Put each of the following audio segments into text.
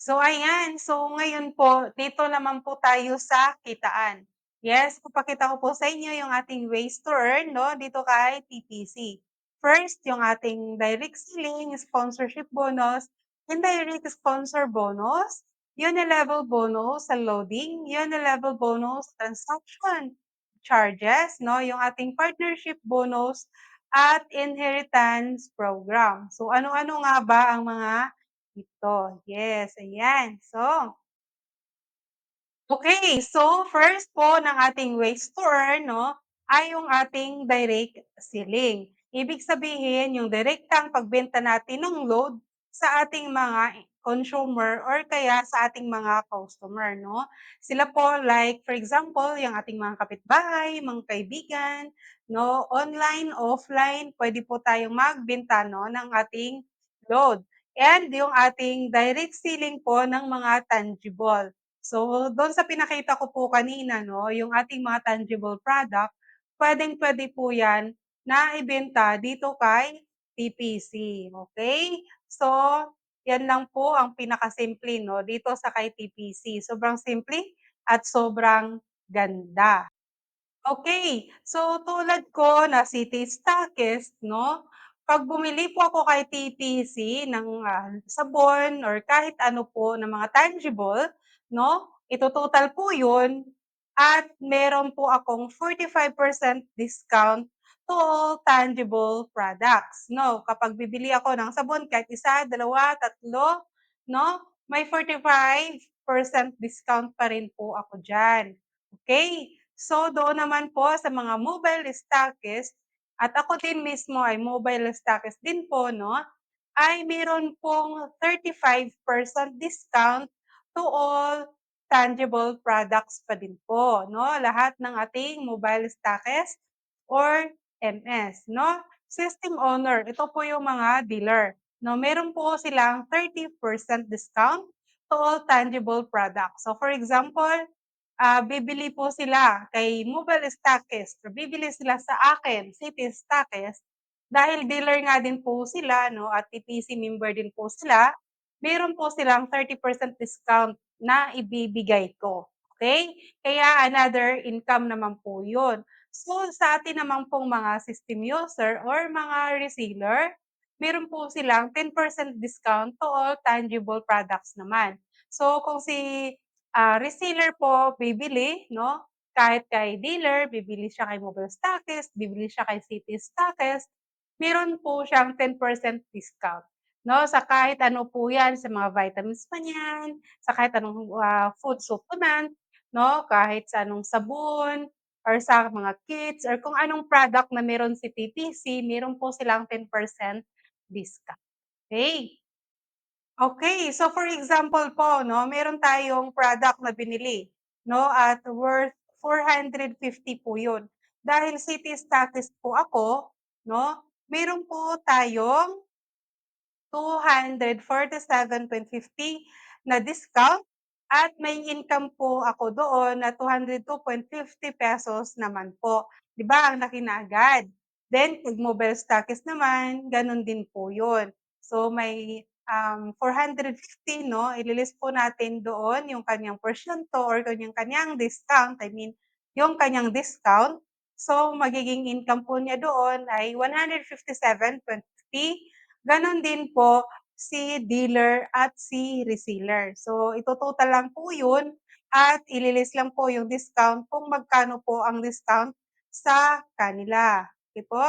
So ayan, so ngayon po dito naman po tayo sa kitaan. Yes, papakita ko po sa inyo yung ating ways to earn 'no, dito kay TPC. First, yung ating direct selling, sponsorship bonus, indirect sponsor bonus, uni-level bonus sa loading, uni-level bonus transaction charges 'no, yung ating partnership bonus at inheritance program. So ano-ano nga ba ang mga ito, yes, ayan. So first po ng ating ways to earn 'no, ay yung ating direct selling. Ibig sabihin yung direktang pagbenta natin ng load sa ating mga consumer or kaya sa ating mga customer 'no. Sila po like for example, yung ating mga kapitbahay, mga kaibigan 'no, online, offline, pwede po tayong magbenta 'no ng ating load. And yung ating direct selling po ng mga tangible. So, do'n sa pinakita ko po kanina 'no, yung ating mga tangible product, puwedeng-puwede po 'yan na ibenta dito kay TPC, okey? So, 'yan lang po ang pinakasimple 'no, dito sa kay TPC. Sobrang simple at sobrang ganda. Okay, so tulad ko na city stockist 'no, 'pag bumili po ako kay TTC ng, sabon or kahit ano po na mga tangible 'no, ito-total po 'yun at meron po akong 45% discount to all tangible products 'no. Kapag bibili ako ng sabon kahit isa, dalawa, tatlo 'no, may 45% discount pa rin po ako diyan, okay. So, doon naman po sa mga mobile stockist at ako din mismo ay mobile stockist din po 'no, ay meron pong 35% discount to all tangible products pa din po 'no, lahat ng ating mobile stockist or MS 'no. System owner, ito po yung mga dealer 'no, meron po silang 30% discount to all tangible products. So, for example, bibili po sila kay mobile stockist or bibili sila sa akin, city stockist, dahil dealer nga din po sila 'no at TPC member din po sila, meron po silang 30% discount na ibibigay ko, okey? Kaya another income naman po 'yun. So, sa atin naman pong mga system user or mga reseller, meron po silang 10% discount to all tangible products naman. So, kung si reseller po bibili 'no, kahit kay dealer, bibili siya kay mobile stockist, bibili siya kay city stockist, meron po siyang 10% discount 'no, sa kahit ano po 'yan, sa mga vitamins pa niyan, sa kahit anong, food supplement 'no, kahit sa anong sabon or sa mga kits or kung anong product na meron si TTC, meron po silang 10% discount, okey. Okay, so for example po 'no, meron tayong product na binili 'no, at worth 450 po 'yun. Dahil city statist po ako 'no, meron po tayong 247.50 na discount at may income po ako doon na ₱202.50 naman po. 'Di ba ang laki na agad. Then 'pag mobile stockist naman, gano'n din po 'yun. So may, 450 'no, po natin doon yung kanyang porsiyento or kanyang discount, I mean yung kanyang discount. So magiging income po niya doon ay 157.50. Gano'n din po si dealer at si reseller. So ito-total lang po 'yun at lang po yung discount kung magkano po ang discount sa kanila, okey po.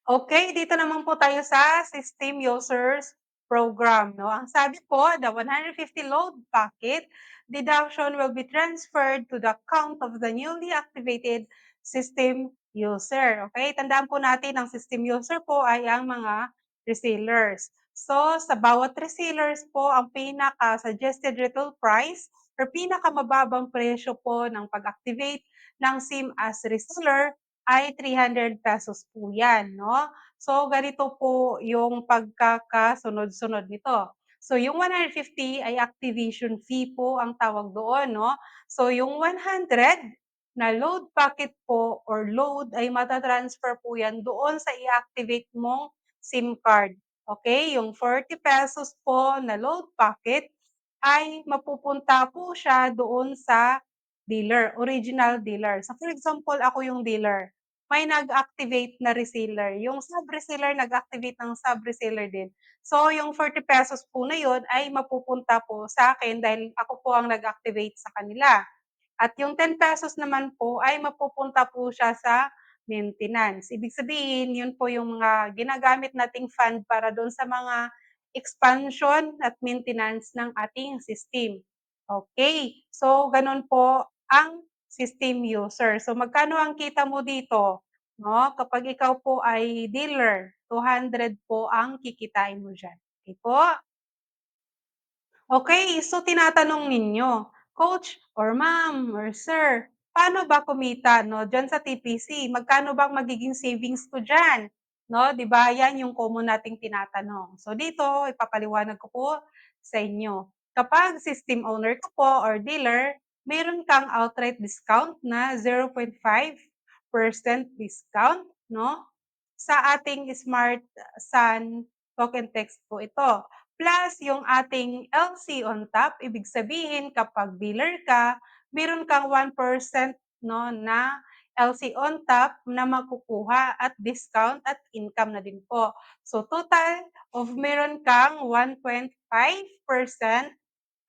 Okay, dito naman po tayo sa System Users Program 'no. Ang sabi po, the 150 load packet deduction will be transferred to the account of the newly activated system user. Okay, tandaan po natin ang system user po ay ang mga resellers. So, sa bawat resellers po ang pinaka-suggested retail price or pinakamababang presyo po ng pag-activate ng SIM as reseller ay ₱300 po 'yan 'no. So ganito po yung pagkakasunod-sunod nito. So yung 150 ay activation fee po ang tawag doon 'no. So yung 100 na load packet po or load ay mata-transfer po 'yan doon sa i-activate mong SIM card. Okay, yung ₱40 po na load packet ay mapupunta po siya doon sa dealer, original dealer. So, for example, ako yung dealer, may nag-activate na reseller, yung sub-reseller nag-activate ng sub-reseller din. So, yung ₱40 po na yun ay mapupunta po sa akin dahil ako po ang nag-activate sa kanila. At yung ₱10 naman po ay mapupunta po siya sa maintenance. Ibig sabihin, yun po yung mga ginagamit nating fund para dun sa mga expansion at maintenance ng ating system. Okay, so ganun po ang system user. So magkano ang kita mo dito, 'no, kapag ikaw po ay dealer, 200 po ang kikitain mo diyan, okey po? Okay, so tinatanong ninyo, "Coach or ma'am or sir, paano ba kumita 'no, diyan sa TPC? Magkano ba ang magiging savings ko diyan?" 'No, 'di ba, 'yan yung common nating tinatanong. So dito ipapaliwanag ko po sa inyo. Kapag system owner ka po or dealer, meron kang outright discount na 0.5% discount 'no, sa ating Smart Sun token text po ito. Plus yung ating LC on top, ibig sabihin kapag biller ka, meron kang 1% 'no, na LC on top na makukuha at discount at income na din po. So total of meron kang 1.5%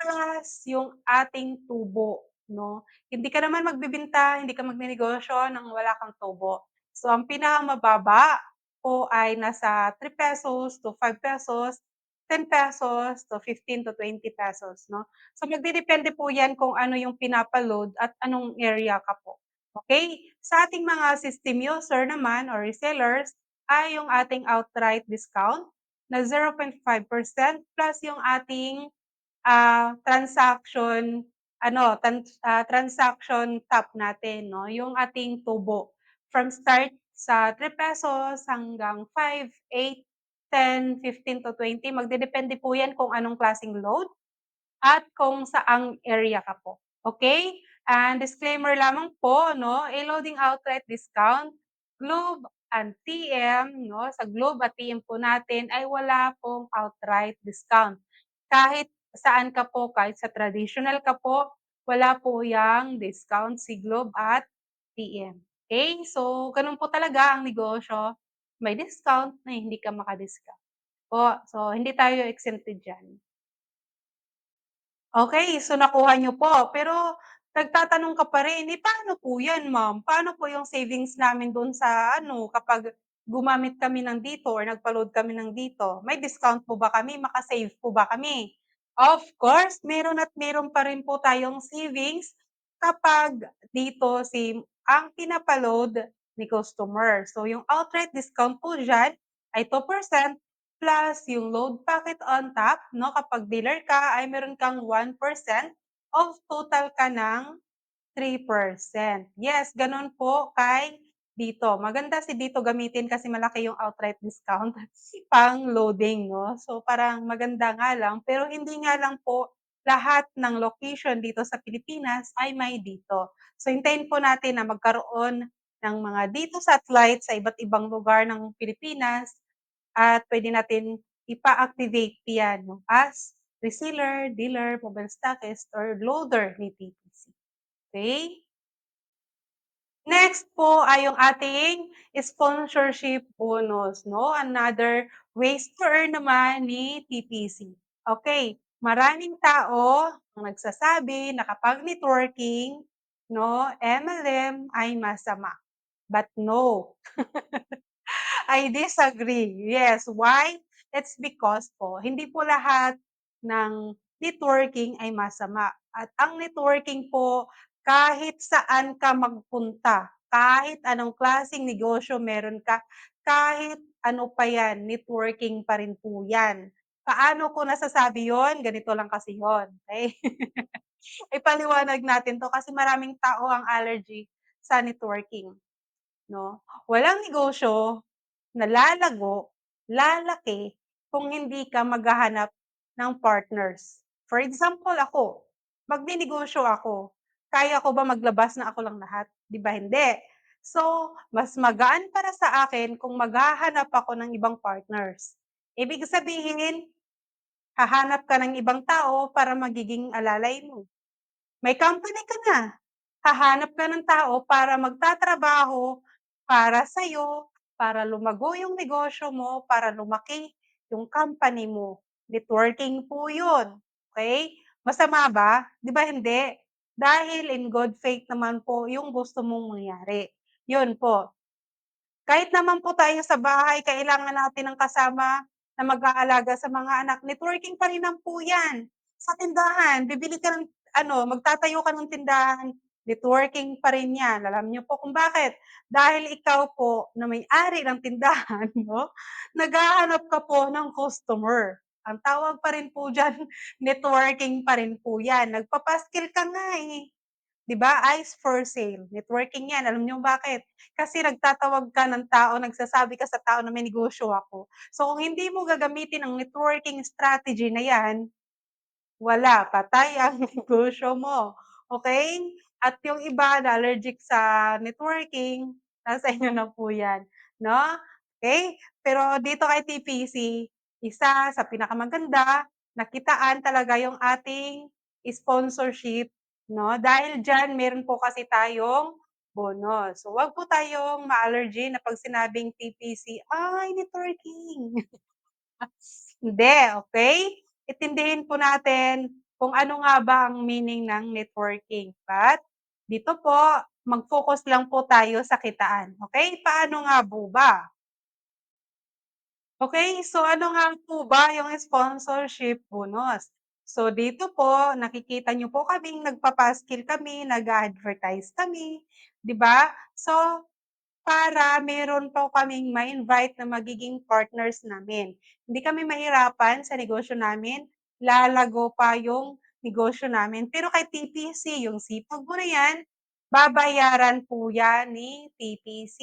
plus yung ating tubo 'no. Hindi ka naman magbebenta, hindi ka magnenegosyo ng wala kang tubo. So ang pinakamababa po ay nasa ₱3 to ₱5, ₱10 to ₱15 to ₱20 'no. So magdedepende po 'yan kung ano yung pinapa-load at anong area ka po, okey? Sa ating mga system user naman or resellers ay yung ating outright discount na 0.5% plus yung ating transaction ano, transaction top natin 'no, yung ating tubo. From start sa ₱3 hanggang 5, 8, 10, 15 to 20 magdedepende po 'yan kung anong klaseng load at kung saang area ka po, okay. And disclaimer lamang po 'no, a loading outright discount, Globe and TM 'no, sa Globe at TM po natin ay wala pong outright discount. Kahit saan ka po, kahit sa traditional ka po, wala po yang discount si Globe at TM, okay. So gano'n po talaga ang negosyo, may discount na hindi ka maka-discount po. So hindi tayo exempted diyan. Okay, so nakuha niyo po. Pero nagtatanong ka pa rin, "Eh, paano po 'yan ma'am? Paano po yung savings namin do'n sa ano, kapag gumamit kami ng dito or nagpa-load kami ng dito, may discount po ba kami, maka-save po ba kami?" Of course, meron at meron pa rin po tayong savings kapag dito ang pinapa-load ni customer. So yung outright discount po diyan ay 2% plus yung load packet on top 'no, kapag dealer ka ay meron kang 1% of total ka ng 3%. Yes, gano'n po kay dito. Maganda si dito gamitin kasi malaki yung outright discount pang loading 'no. So, parang maganda nga lang, pero hindi nga lang po lahat ng location dito sa Pilipinas ay may dito. So, hintayin po natin na magkaroon ng mga dito satellite sa iba't ibang lugar ng Pilipinas at puwede natin ipa-activate 'yan 'no, as reseller, dealer, mobile stockist or loader ni TPC, okey? Next po ay yung ating sponsorship bonus 'no, another ways to earn naman ni TPC. Okey, maraming tao ang nagsasabi na kapag networking 'no, MLM ay masama, but no. I disagree. Yes, why? It's because po, hindi po lahat ng networking ay masama. At ang networking po, kahit saan ka magpunta, kahit anong klaseng negosyo meron ka, kahit ano pa yan, networking pa rin po yan. Paano ko nasasabi yon? Ganito lang kasi yon. Okay? Ipaliwanag natin to kasi maraming tao ang allergy sa networking. No? Walang negosyo na lalago, lalaki kung hindi ka maghahanap ng partners. For example ako, magnenegosyo ako, kaya ko ba maglabas na ako lang lahat? 'Di ba hindi? So, mas magaan para sa akin kung maghahanap ako ng ibang partners. Ibig sabihin, hahanap ka ng ibang tao para magiging alalay mo. May company ka na, hahanap ka ng tao para magtatrabaho para sa'yo, para lumago yung negosyo mo, para lumaki yung company mo. Networking po yun, okey? Masama ba? 'Di ba hindi? Dahil in good faith naman po yung gusto mong mangyari, yun po. Kahit naman po tayo sa bahay kailangan natin ng kasama na mag-aalaga sa mga anak, networking pa rin lang po 'yan. Sa tindahan, bibili ka ng magtatayo ka ng tindahan, networking pa rin 'yan. Alam niyo po kung bakit? Dahil ikaw po na may-ari ng tindahan mo, naghahanap ka po ng customer. Ang tawag pa rin po diyan, networking pa rin po 'yan. Nagpapaskil ka nga, eh. 'Di ba, eyes for sale, networking 'yan. Alam niyo bakit? Kasi nagtatawag ka ng tao, nagsasabi ka sa tao na may negosyo ako. So, kung hindi mo gagamitin ang networking strategy na 'yan, wala, patay ang negosyo mo, okey? At yung iba na allergic sa networking, nasa inyo na po 'yan, 'no? Okey? Pero dito kay TPC, isa sa pinakamaganda, nakitaan talaga yung ating sponsorship, 'no? Dahil diyan meron po kasi tayong bonus. So, wag po tayong ma-allergy na 'pag sinabing TPC, "Ay, networking." Hindi, okey? Intindihin po natin kung ano nga ba ang meaning ng networking. But dito po, mag-focus lang po tayo sa kitaan, okey? Paano nga po ba? Okey, so ano nga po ba yung sponsorship bonus? So dito po, nakikita niyo po kaming nagpapaskil kami, nag-a-advertise kami, 'di ba? So para meron po kaming ma-invite na magiging partners namin. Hindi kami mahirapan sa negosyo namin, lalago pa yung negosyo namin. Pero kay TPC, yung sipag mo na yan, babayaran po yan ni TPC.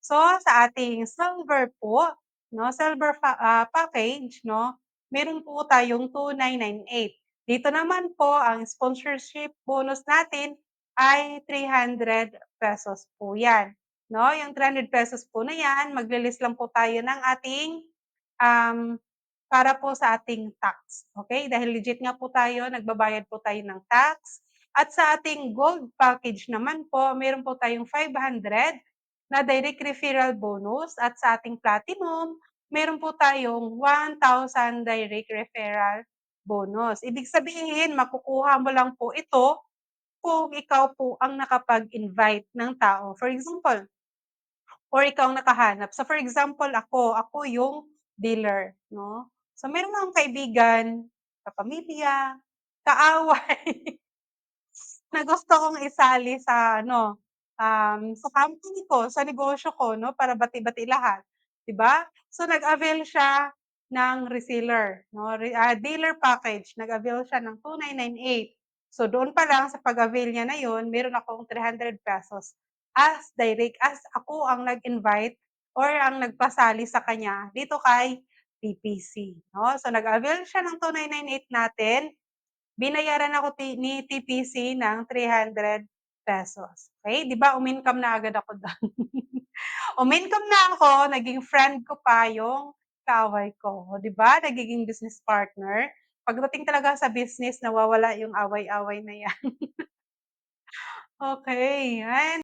So, sa ating silver po, 'no, silver package, 'no, meron po tayong 2,998. Dito naman po ang sponsorship bonus natin ay ₱300 po yan. 'No, yung ₱300 po na 'yan, magle-list lang po tayo ng ating, um, para po sa ating tax, okey? Dahil legit nga po tayo, nagbabayad po tayo ng tax. At sa ating gold package naman po, meron po tayong 500 na direct referral bonus at sa ating platinum, meron po tayong 1,000 direct referral bonus. Ibig sabihin, makukuha mo lang po ito kung ikaw po ang nakapag-invite ng tao. For example, or ikaw ang nakahanap. So, for example ako yung dealer 'no. So, meron akong kaibigan, kapamilya, kaaway na gusto kong isali sa sa company ko, sa negosyo ko 'no, para bati-bati lahat, 'di ba? So, nag-avail siya ng reseller 'no, dealer package, nag-avail siya ng 2,998. So, doon pa lang sa pag-avail niya na yun, meron akong ₱300 as ako ang nag-invite or ang nagpasali sa kanya dito kay TPC 'no. So, nag-avail siya ng 2,998 natin. Binayaran ako ni TPC ng ₱300. Okey, 'di ba umincome na agad ako dun. Umincome na ako, naging friend ko pa yung kaaway ko, oh, 'di ba nagiging business partner. Pagdating talaga sa business nawawala yung away-away na yan. Okey, yan.